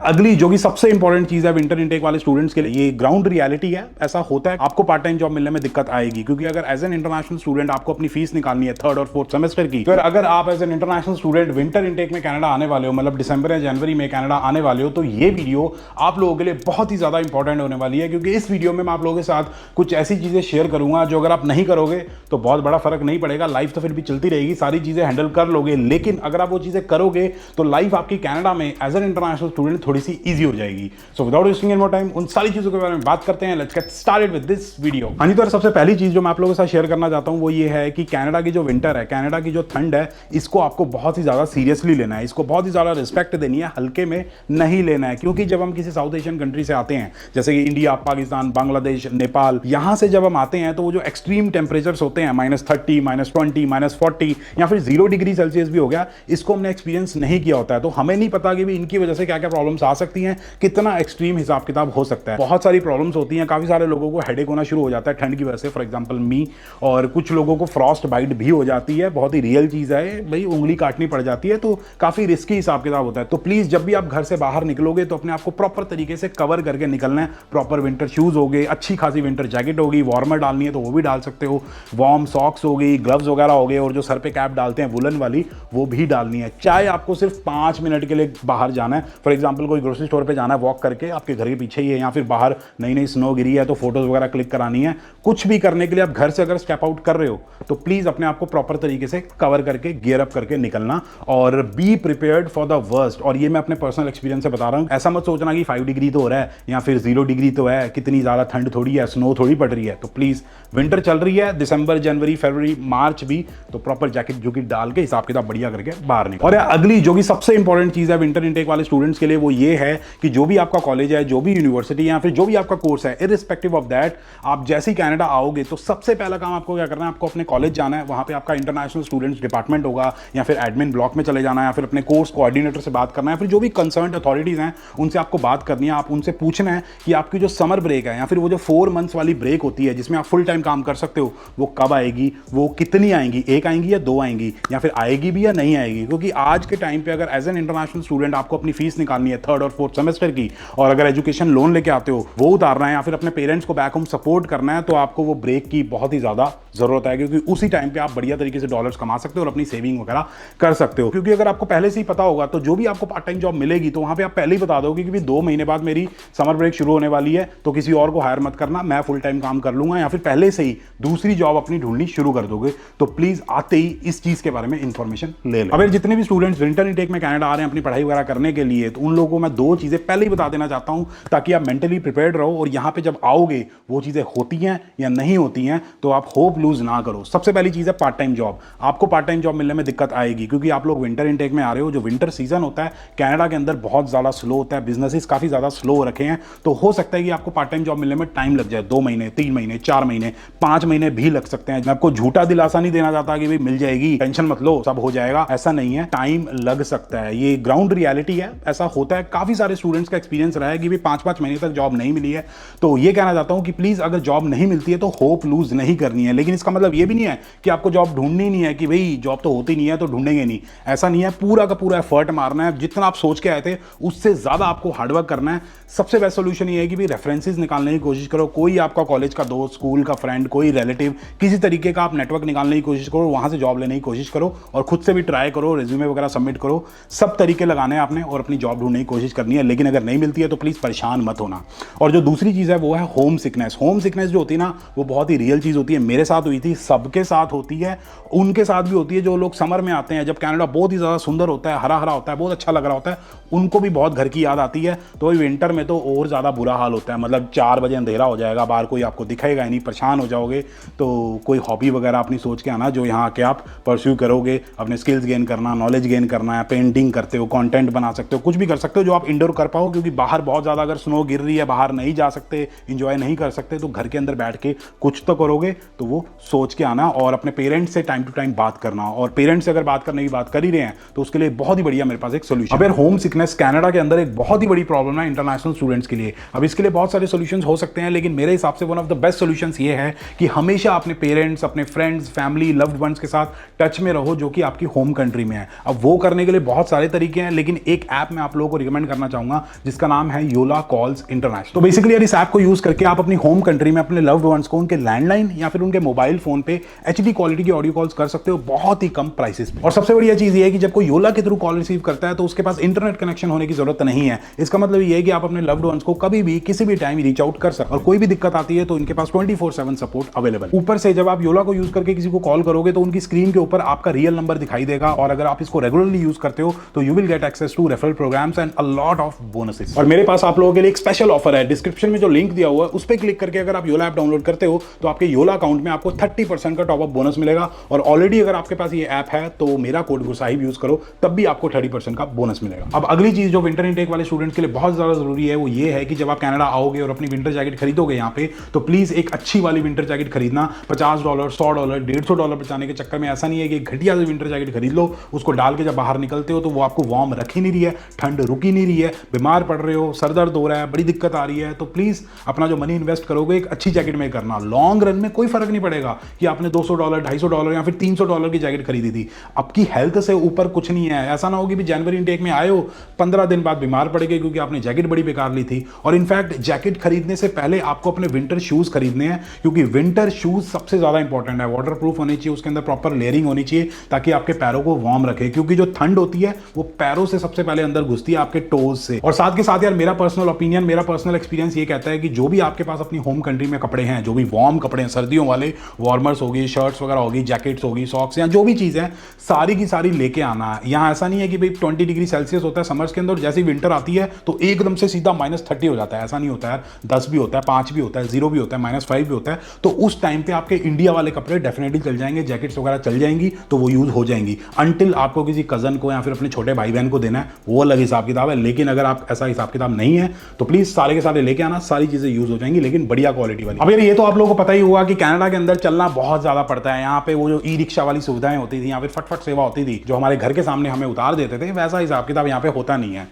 अगली जो कि सबसे इंपॉर्टेंट चीज है विंटर इनटेक वाले स्टूडेंट्स के लिए, ये ग्राउंड रियलिटी है। ऐसा होता है आपको पार्ट टाइम जॉब मिलने में दिक्कत आएगी, क्योंकि अगर एज एन इंटरनेशनल स्टूडेंट आपको अपनी फीस निकालनी है थर्ड और फोर्थ सेमेस्टर की, तो अगर आप as an international student winter intake में कनाडा आने वाले हो, मतलब दिसंबर या जनवरी में कनाडा आने वाले हो, तो ये वीडियो आप लोगों के लिए बहुत ही ज्यादा इंपॉर्टेंट होने वाली है। क्योंकि इस वीडियो में मैं आप लोगों के साथ कुछ ऐसी चीजें शेयर करूंगा जो अगर आप नहीं करोगे तो बहुत बड़ा फर्क नहीं पड़ेगा। लाइफ तो फिर भी चलती रहेगी, सारी चीजें हैंडल कर लोगे, लेकिन अगर आप वो चीजें करोगे तो लाइफ आपकी कनाडा में एज एन इंटरनेशनल स्टूडेंट थोड़ी सी ईजी हो जाएगी। So without wasting any more time उन सारी चीजों के बारे में बात करते हैं। Let's get started with this video. हाँ जी, तो सबसे पहली चीज जो मैं आप लोगों के साथ शेयर करना चाहता हूं वो ये है कि कनाडा की जो विंटर है, कनाडा की जो ठंड है, इसको आपको बहुत ही ज्यादा सीरियसली लेना है, इसको बहुत ही ज्यादा रिस्पेक्ट देनी है, हल्के में नहीं लेना है। क्योंकि जब हम किसी साउथ एशियन कंट्री से आते हैं, जैसे कि इंडिया, पाकिस्तान, बांग्लादेश, नेपाल, यहां से जब हम आते हैं तो वो जो एक्सट्रीम टेम्परेचर्स होते हैं -30, -20, -40 या फिर 0 डिग्री सेल्सियस भी हो गया, इसको हमने एक्सपीरियंस नहीं किया होता है। तो हमें नहीं पता कि भी इनकी वजह से क्या क्या प्रॉब्लम्स आ सकती हैं, कितना एक्सट्रीम हिसाब किताब हो सकता है। बहुत सारी प्रॉब्लम्स होती हैं, काफी सारे लोगों को हेडेक होना शुरू हो जाता है ठंड की वजह से, फॉर एग्जांपल मी, और कुछ लोगों को फ्रॉस्ट बाइट भी हो जाती है। बहुत ही रियल चीज है भाई, उंगली काटनी पड़ जाती है, तो काफी रिस्की हिसाब किताब होता है। तो प्लीज जब भी आप घर से बाहर निकलोगे तो अपने आप को प्रॉपर तरीके से कवर करके निकलना है। प्रॉपर विंटर शूज हो गए, अच्छी खासी विंटर जैकेट होगी, वार्मर डालनी है तो वो भी डाल सकते हो, वार्म सॉक्स हो गई, ग्लव्स वगैरह हो गए, और जो सर पे कैप डालते हैं वुलन वाली वो भी डालनी है। चाहे आपको सिर्फ 5 मिनट के लिए बाहर जाना है, फॉर एग्जांपल कोई ग्रोसरी स्टोर पे जाना है वॉक करके, आपके घर के पीछे ही है, या फिर बाहर नई नई स्नो गिरी है तो फोटोज वगैरह क्लिक करानी है, कुछ भी करने के लिए आप घर से अगर स्टेप आउट कर रहे हो तो प्लीज अपने आप को प्रॉपर तरीके से कवर करके गियर अप करके निकलना, और be prepared for the worst. और ये मैं अपने पर्सनल एक्सपीरियंस से बता रहा हूं, ऐसा मत सोचना कि 5 डिग्री तो हो रहा है या फिर 0 डिग्री तो है, कितनी ज्यादा ठंड थोड़ी है, स्नो थोड़ी पड़ रही है। तो प्लीज विंटर चल रही है, दिसंबर, जनवरी, फरवरी, मार्च भी, तो प्रॉपर जैकेट जूकेट डाल के हिसाब किताब बढ़िया करके बाहर निकलो। और अगली जो कि सबसे इंपॉर्टेंट चीज है विंटर इनटेक वाले स्टूडेंट्स के लिए वो ये है कि जो भी आपका कॉलेज है, जो भी यूनिवर्सिटी है, या फिर जो भी आपका कोर्स है, इररिस्पेक्टिव ऑफ दैट, आप जैसे ही कनाडा आओगे तो सबसे पहला काम आपको क्या करना है, आपको अपने कॉलेज जाना है, वहां पे आपका इंटरनेशनल स्टूडेंट्स डिपार्टमेंट होगा, या फिर एडमिन ब्लॉक में चले जाना है, या फिर अपने कोर्स कोऑर्डिनेटर से बात करना है, फिर जो भी कंसर्न्ड अथॉरिटीज हैं उनसे आपको बात करनी है। आप उनसे पूछना है कि आपकी जो समर ब्रेक है, या फिर वो जो 4 मंथ्स वाली ब्रेक होती है जिसमें आप फुल टाइम काम कर सकते हो, वो कब आएगी, वो कितनी आएंगी, 1 आएंगी या 2 आएंगी, या फिर आएगी भी या नहीं आएगी। क्योंकि आज के टाइम पे अगर एज एन इंटरनेशनल स्टूडेंट आपको अपनी फीस निकालनी है थर्ड और फोर्थ सेमेस्टर की, और अगर एजुकेशन लोन लेके आते हो वो उतारना है, या फिर अपने पेरेंट्स को बैक होम सपोर्ट करना है, तो आपको वो ब्रेक की बहुत ही ज्यादा जरूरत है। क्योंकि उसी टाइम पे आप बढ़िया तरीके से डॉलर्स कमा सकते हो और अपनी सेविंग वगैरह कर सकते हो। क्योंकि अगर आपको पहले से ही पता होगा तो जो भी आपको पार्ट टाइम जॉब मिलेगी तो वहां पे आप पहले ही बता दोगे कि 2 महीने बाद मेरी समर ब्रेक शुरू होने वाली है, तो किसी और को हायर मत करना, मैं फुल टाइम काम कर लूंगा, या फिर पहले से ही दूसरी जॉब अपनी ढूंढनी शुरू कर दोगे। तो प्लीज आते ही इस चीज के बारे में इंफॉर्मेशन ले लो। अब जितने भी स्टूडेंट्स विंटर इनटेक में कनाडा आ रहे हैं अपनी पढ़ाई वगैरह करने के लिए, तो उन लोगों को मैं 2 चीजें पहले ही बता देना चाहता हूं, ताकि आप मेंटली प्रिपेयर्ड रहो, और यहां पे जब आओगे वो चीजें होती हैं या नहीं होती हैं तो आप होप लूज ना करो। सबसे पहली चीज है पार्ट टाइम जॉब। आपको पार्ट टाइम जॉब मिलने में दिक्कत आएगी, क्योंकि आप लोग विंटर इनटेक में आ रहे हो। जो विंटर सीजन होता है कनाडा के अंदर बहुत ज्यादा स्लो होता है, बिजनेसेस काफी ज्यादा स्लो हो रखे हैं, तो हो सकता है कि आपको पार्ट टाइम जॉब मिलने में टाइम लग जाए, 2 महीने, 3 महीने, 4 महीने, 5 महीने भी लग सकते हैं। मैं आपको झूठा दिलासा नहीं देना चाहता कि भाई मिल जाएगी, टेंशन मत लो, सब हो जाएगा, ऐसा नहीं है, टाइम लग सकता है। ये ग्राउंड रियलिटी है, ऐसा होता है। काफी सारे स्टूडेंट्स का एक्सपीरियंस रहा है कि भाई 5-5 महीने तक जॉब नहीं मिली है। तो ये कहना चाहता हूं कि प्लीज अगर जॉब नहीं मिलती है तो होप लूज नहीं करनी है। लेकिन इसका मतलब ये भी नहीं है कि आपको जॉब ढूंढनी नहीं है, कि भाई जॉब तो होती नहीं है तो ढूंढेंगे नहीं, ऐसा नहीं है। पूरा का पूरा एफर्ट मारना है, जितना आप सोच के आए थे उससे ज्यादा आपको हार्डवर्क करना है। सबसे बेस्ट सोल्यूशन ये है कि भाई रेफरेंसेस निकालने की कोशिश करो। कोई आपका कॉलेज का दोस्त, स्कूल का फ्रेंड, कोई रिलेटिव, किसी तरीके का आप नेटवर्क निकालने की कोशिश करो, वहां से जॉब लेने की कोशिश करो, और खुद से भी ट्राई करो, रिज्यूमे वगैरह सबमिट करो। सब तरीके लगाने हैं आपने और अपनी जॉब ढूंढने की कोशिश करनी है। लेकिन अगर नहीं मिलती है तो प्लीज परेशान मत होना। और जो दूसरी चीज है वो है होम सिकनेस। होम सिकनेस जो होती है ना, वो बहुत ही रियल चीज होती है। मेरे साथ हुई थी, सबके साथ होती है, उनके साथ भी होती है जो लोग समर में आते हैं, जब कनाडा बहुत ही ज्यादा सुंदर होता है, हरा हरा होता है, बहुत अच्छा लग रहा होता है, उनको भी बहुत घर की याद आती है। तो विंटर में तो और ज्यादा बुरा हाल होता है। मतलब 4 बजे अंधेरा हो जाएगा, बाहर कोई आपको दिखेगा ही नहीं, परेशान हो जाओगे। तो कोई हॉबी वगैरह अपनी सोच के आना जो यहाँ आके आप परस्यू करोगे, अपने स्किल्स गेन करना, नॉलेज गेन करना है, पेंटिंग करते हो, कंटेंट बना सकते हो, कुछ भी कर सकते हो जो आप इंडोर कर पाओ। क्योंकि बाहर बहुत ज्यादा अगर स्नो गिर रही है, बाहर नहीं जा सकते, इंजॉय नहीं कर सकते, तो घर के अंदर बैठ के कुछ तो करोगे। तो वो सोच के आना, और अपने पेरेंट्स से टाइम टू टाइम बात करना। और पेरेंट्स से अगर बात करने की बात कर ही रहे हैं तो उसके लिए बहुत ही बढ़िया मेरे पास एक सोल्यूशन। अब होम सिकनेस कनाडा के अंदर एक बहुत ही बड़ी प्रॉब्लम है इंटरनेशनल स्टूडेंट्स के लिए। अब इसके लिए बहुत सारे सॉल्यूशंस हो सकते हैं, लेकिन मेरे हिसाब से one of the best solutions ये है कि हमेशा अपने पेरेंट्स, अपने फ्रेंड्स, फैमिली, लव्ड वंस के साथ टच में रहो जो कि आपकी होम कंट्री में है। अब वो करने के लिए बहुत सारे तरीके हैं, लेकिन एक ऐप मैं आप लोगों को रिकमेंड रिकमेंड करना चाहूंगा, जिसका नाम है योला कॉल्स इंटरनेशनल। तो बेसिकली यार इस ऐप को यूज करके आप अपनी होम कंट्री में अपने लव्ड वंस को उनके लैंडलाइन या फिर उनके मोबाइल फोन पे एचडी क्वालिटी की ऑडियो कॉल्स कर सकते हो बहुत ही कम प्राइसेस में। और सबसे बढ़िया चीज ये है कि जब कोई योला के थ्रू कॉल रिसीव करता है तो उसके पास इंटरनेट कनेक्शन होने की जरूरत नहीं है। इसका मतलब ये है कि आप अपने लव्ड वंस को कभी भी किसी भी टाइम रीच आउट कर सकते, और कोई भी दिक्कत आती है तो इनके पास 24/7 सपोर्ट अवेलेबल। ऊपर से जब आप योला को यूज करके किसी को कॉल करोगे तो उनकी स्क्रीन के ऊपर आपका रियल नंबर दिखाई देगा, और अगर आप इसको रेगुलरली यूज करते हो तो you will get access to referral programmes and a lot of bonuses. और मेरे पास आप लोगों के लिए एक स्पेशल ऑफर है। डिस्क्रिप्शन में जो लिंक दिया हुआ है उस पर क्लिक करके अगर आप योला ऐप डाउनलोड करते हो तो आपके योला अकाउंट में आपको 30% का टॉप अप बोनस मिलेगा। और ऑलरेडी अगर आपके पास ये ऐप है तो मेरा कोड गुरसाहिब यूज करो, तब भी आपको 30% का बोनस मिलेगा। अब अगली चीज जो विंटर इनटेक वाले स्टूडेंट्स के लिए बहुत ज्यादा जरूरी है वो ये है कि जब आप कनाडा आओगे और अपनी विंटर जैकेट खरीदोगे यहाँ पे, तो प्लीज एक अच्छी वाली विंटर जैकेट खरीदना। $50, $100, $150 बचाने के चक्कर में ऐसा नहीं है कि घटिया से विंटर जैकेट खरीद लो, उसको डाल के जब बाहर निकलते हो तो वो आपको वार्म रख ही नहीं रही है, ठंड रुक ही नहीं रही है, बीमार पड़ रहे हो, सर दर्द हो रहा है, बड़ी दिक्कत आ रही है, तो प्लीज अपना जो मनी इन्वेस्ट करोगे एक अच्छी जैकेट में करना। लॉन्ग रन में कोई फर्क नहीं पड़ेगा कि आपने $200, $250 या फिर $300 की जैकेट खरीदी थी, आपकी हेल्थ से ऊपर कुछ नहीं है। ऐसा ना हो कि भी जनवरी इनटेक में आए हो 15 दिन बाद बीमार पड़ गए क्योंकि आपने जैकेट बड़ी बेकार ली थी। और इनफैक्ट जैकेट खरीदने से पहले आपको अपने विंटर शूज खरीदने हैं, क्योंकि विंटर शूज सबसे ज्यादा इंपॉर्टेंट है। वाटर प्रूफ होनी चाहिए, उसके अंदर प्रॉपर लेयरिंग होनी चाहिए ताकि आपके पैरों को वार्म रखे, क्योंकि जो ठंड होती है वो पैरों से सबसे पहले अंदर घुसती है, आपके टोज से। और साथ के साथ यार मेरा पर्सनल ओपिनियन, मेरा पर्सनल एक्सपीरियंस ये कहता है कि जो भी आपके पास अपनी होम कंट्री में कपड़े हैं, जो भी वार्म कपड़े हैं, सर्दियों वाले वार्मर्स होगी, शर्ट्स वगैरह होगी, जैकेट्स होगी, सॉक्स या जो भी चीज़ है सारी की सारी लेके आना है। यहाँ ऐसा नहीं है कि भाई 20 डिग्री सेल्सियस होता है समर्स के अंदर, जैसी विंटर आती है तो एकदम से सीधा -30 हो जाता है। ऐसा नहीं होता है, 10 भी होता है, 5 भी होता है, 0 भी होता है, -5 भी होता है। तो उस टाइम पे आपके इंडिया वाले कपड़े डेफिनेटली चल जाएंगे, जैकेट्स वगैरह चल जाएंगी, तो वो यूज हो जाएंगी। अनटिल आपको किसी कजन को या फिर अपने छोटे भाई बहन को देना है, वो अलग हिसाब किताब है। लेकिन अगर आप ऐसा हिसाब किताब नहीं है तो प्लीज सारे के सारे लेके आना, सारी चीजें यूज हो जाएंगी, लेकिन बढ़िया क्वालिटी वाली। अब यार ये तो आप लोगों को पता ही हुआ कि कनाडा के अंदर चलना बहुत ज्यादा पड़ता है। यहाँ पे वो जो ई रिक्शा वाली सुविधाएं होती थी, यहाँ पे फटफट सेवा होती थी, जो हमारे घर के सामने हमें उतार देते थे, वैसा हिसाब किताब यहाँ पे होता नहीं है।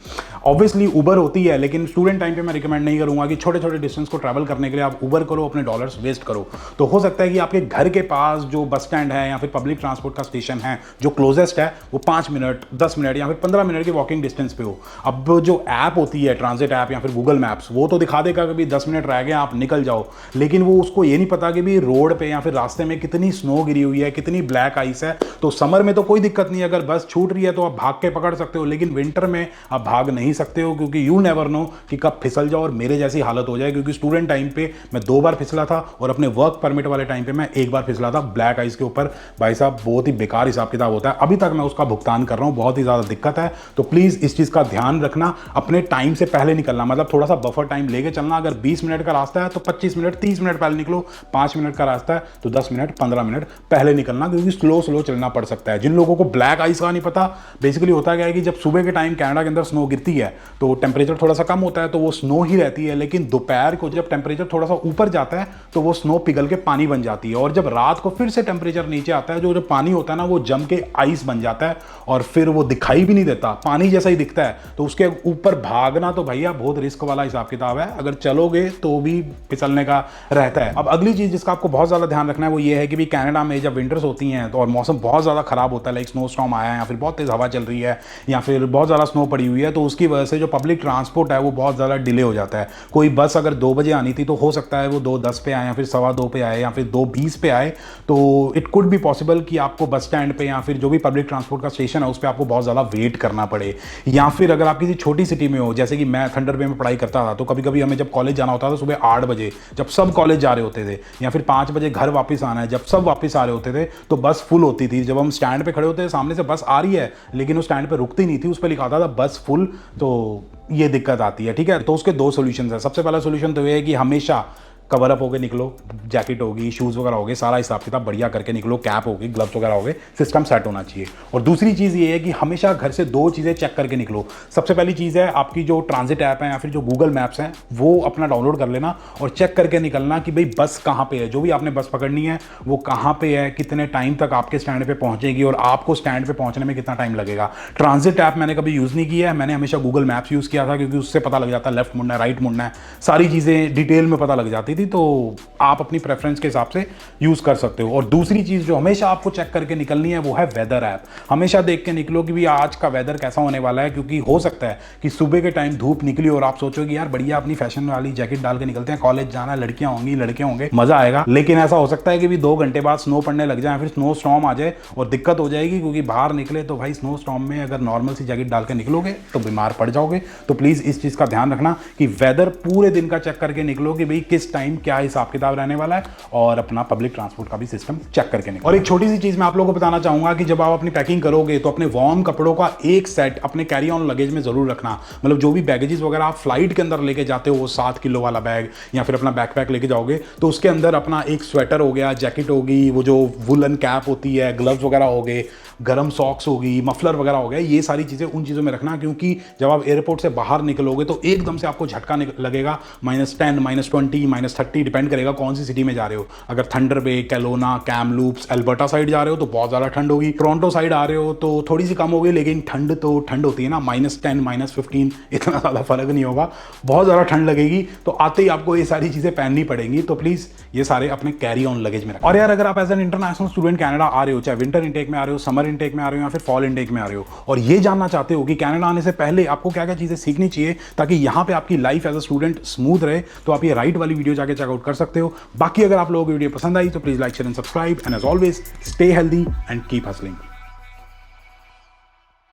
ऑब्वियसली उबर होती है, लेकिन स्टूडेंट टाइम पे मैं रिकमेंड नहीं करूंगा कि छोटे छोटे डिस्टेंस को ट्रैवल करने के लिए आप उबर करो, अपने डॉलर्स वेस्ट करो। तो हो सकता है कि आपके घर के पास जो बस स्टैंड है या फिर पब्लिक ट्रांसपोर्ट का स्टेशन है जो क्लोजेस्ट है, वो 5 मिनट, 10 मिनट या फिर 15 मिनट के वॉकिंग डिस्टेंस पे हो। अब जो ऐप होती है ट्रांजिट ऐप या फिर गूगल मैप्स, वो तो दिखा देगा कि भी 10 मिनट रह गए आप निकल जाओ, लेकिन वो उसको ये नहीं पता कि भी रोड पे या फिर रास्ते में कितनी स्नो गिरी हुई है, कितनी ब्लैक आइस है। तो समर में तो कोई दिक्कत नहीं है, अगर बस छूट रही है तो आप भाग के पकड़ सकते हो, लेकिन विंटर में आप भाग नहीं सकते हो, क्योंकि यू नेवर नो कि कब फिसल जाओ और मेरे जैसी हालत हो जाए। क्योंकि स्टूडेंट टाइम पे मैं 2 बार फिसला था और अपने वर्क परमिट वाले टाइम पे मैं 1 बार फिसला था ब्लैक आइस के ऊपर। भाई साहब बहुत ही बेकार हिसाब किताब होता है, अभी तक मैं उसका भुगतान कर रहा हूं, बहुत ही ज्यादा दिक्कत है। तो प्लीज इस चीज का ध्यान रखना, अपने टाइम से पहले निकलना, मतलब थोड़ा सा बफर टाइम लेके चलना। अगर 20 मिनट का रास्ता है तो 25 मिनट 30 मिनट पहले निकलो, 5 मिनट का रास्ता है तो 10 मिनट 15 मिनट पहले निकलना, क्योंकि स्लो स्लो चलना पड़ सकता है। जिन लोगों को ब्लैक आइस का नहीं पता, बेसिकली होता क्या है कि जब सुबह के टाइम कनाडा के अंदर स्नो गिरती है तो टेम्परेचर थोड़ा सा कम होता है, तो वो स्नो ही रहती है, लेकिन दोपहर को जब टेम्परेचर थोड़ा सा ऊपर जाता है तो वो स्नो पिघल के पानी बन जाती है, और जब रात को फिर से टेम्परेचर नीचे आता है, जो पानी होता है ना वो जम के आइस बन जाता है, और फिर वो दिखाई भी नहीं देता, पानी जैसा ही दिखता है। तो उसके ऊपर भागना तो भैया बहुत रिस्क वाला हिसाब किताब है, अगर चलोगे तो भी फिसलने का रहता है। अब अगली चीज जिसका आपको बहुत ज्यादा ध्यान रखना है वो ये है कि भी कनाडा में जब विंटर्स होती हैं तो और मौसम बहुत ज्यादा खराब होता है, लाइक स्नो स्टॉर्म आया है या फिर बहुत तेज हवा चल रही है या फिर बहुत ज्यादा स्नो पड़ी हुई है, तो उसकी वजह से जो पब्लिक ट्रांसपोर्ट है वो बहुत ज्यादा डिले हो जाता है। कोई बस अगर 2 बजे आनी थी तो हो सकता है वो 2:10 पे आए या फिर 2:15 पे आए या फिर 2:20 पे आए। तो इट कुड बी पॉसिबल कि आपको बस स्टैंड पे या फिर जो भी पब्लिक ट्रांसपोर्ट का स्टेशन है उस पर आपको बहुत ज़्यादा वेट करना पड़े। या फिर अगर आप किसी छोटी सिटी में हो, जैसे कि मैं थंडर बे में पढ़ाई करता था, तो कभी कभी हमें जब कॉलेज जाना होता था सुबह 8 बजे, जब सब कॉलेज जा रहे होते थे, या फिर 5 बजे घर वापस आना है, जब सब वापस आ रहे होते थे, तो बस फुल होती थी। जब हम स्टैंड पे खड़े होते थे, सामने से बस आ रही है लेकिन उस स्टैंड पे रुकती नहीं थी, उस पर लिखा था बस फुल, तो ये दिक्कत आती है। ठीक है, तो उसके 2 सॉल्यूशंस है। सबसे पहला सॉल्यूशन तो ये है कि हमेशा कवर अप होके निकलो, जैकेट होगी, शूज़ वगैरह होगे, सारा हिसाब किताब बढ़िया करके निकलो, कैप होगी, ग्लव्स वगैरह होगे, सिस्टम सेट होना चाहिए। और दूसरी चीज़ ये है कि हमेशा घर से 2 चीज़ें चेक करके निकलो। सबसे पहली चीज़ है आपकी जो ट्रांजिट ऐप है या फिर जो गूगल मैप्स हैं वो अपना डाउनलोड कर लेना और चेक करके निकलना कि भाई बस कहाँ पे है, जो भी आपने बस पकड़नी है वो कहाँ पे है, कितने टाइम तक आपके स्टैंड पे पहुँचेगी और आपको स्टैंड पे पहुँचने में कितना टाइम लगेगा। ट्रांजिट ऐप मैंने कभी यूज़ नहीं किया है, मैंने हमेशा गूगल मैप्स यूज़ किया था, क्योंकि उससे पता लग जाता है लेफ्ट मुड़ना है, राइट मुड़ना है, सारी चीज़ें डिटेल में पता लग जाती थी, तो आप अपनी प्रेफरेंस के हिसाब से यूज़ कर सकते हो। और दूसरी चीज़ जो हमेशा आपको चेक करके निकलनी है वो है वेदर ऐप। हमेशा देख के निकलो कि भी आज का वेदर कैसा होने वाला है, क्योंकि हो सकता है कि सुबह के टाइम धूप निकली और आप सोचो कि यार बढ़िया अपनी फैशन वाली जैकेट डाल के निकलते हैं, कॉलेज जाना है, लड़कियां होंगी, लड़के होंगे, मजा आएगा। लेकिन ऐसा हो सकता है कि भी 2 घंटे बाद स्नो पड़ने लग जाए, फिर स्नो स्टॉर्म आ जाए और दिक्कत हो जाएगी, क्योंकि बाहर निकले तो भाई स्नो स्टॉर्म में अगर नॉर्मल सी जैकेट डाल के निकलोगे तो बीमार पड़ जाओगे। तो प्लीज़ इस चीज़ का ध्यान रखना कि वेदर पूरे दिन का चेक करके निकलो कि भाई किस टाइम क्या हिसाब किताब रहने वाला है, और अपना पब्लिक ट्रांसपोर्ट का भी सिस्टम चेक करके निकलो। और एक छोटी सी चीज़ मैं आप लोगों को बताना चाहूंगा कि जब आप अपनी पैकिंग करोगे तो अपने वार्म कपड़ों का एक सेट अपने कैरी ऑन लगेज में जरूर रखना। मतलब जो भी बैगेजेस वगैरह आप फ्लाइट के अंदर लेके जाते हो, वो 7 किलो वाला बैग या फिर अपना बैकपैक लेके जाओगे, तो उसके अंदर अपना एक स्वेटर हो गया, जैकेट होगी, वो जो वुलन कैप होती है, ग्लव्स वगैरह हो गए, गर्म सॉक्स होगी, मफलर वगैरह हो गया, ये सारी चीज़ें उन चीज़ों में रखना, क्योंकि जब आप एयरपोर्ट से बाहर निकलोगे तो एकदम से आपको झटका लगेगा, -10, -20, -30, डिपेंड करेगा कौन सी सिटी में जा रहे हो। अगर थंडर बे, कैलोना, कैमलूप्स, एल्बर्टा साइड जा रहे हो तो बहुत ज़्यादा ठंड होगी, टोरंटो साइड आ रहे हो तो थोड़ी सी कम होगी, लेकिन ठंड तो ठंड होती है ना, -10, -15, इतना ज़्यादा फर्क नहीं होगा, बहुत ज़्यादा ठंड लगेगी। तो आते ही आपको ये सारी चीज़ें पहननी पड़ेंगी, तो प्लीज़ ये सारे अपने कैरी ऑन लगेज में रखें। और यार अगर आप as an international student Canada आ रहे हो, चाहे विंटर इनटेक में आ रहे हो, समर इनटेक में आ रहे हो या फिर फॉल इनटेक में आ रहे हो, और ये जानना चाहते हो कि कनाडा आने से पहले आपको क्या क्या चीज़ें सीखनी चाहिए ताकि यहाँ पे आपकी life as a student smooth रहे, तो आप ये राइट वाली वीडियो जाके चेकआउट कर सकते हो। बाकी अगर आप लोगों को वीडियो पसंद आई तो please like, share and subscribe, and as always stay healthy and keep hustling.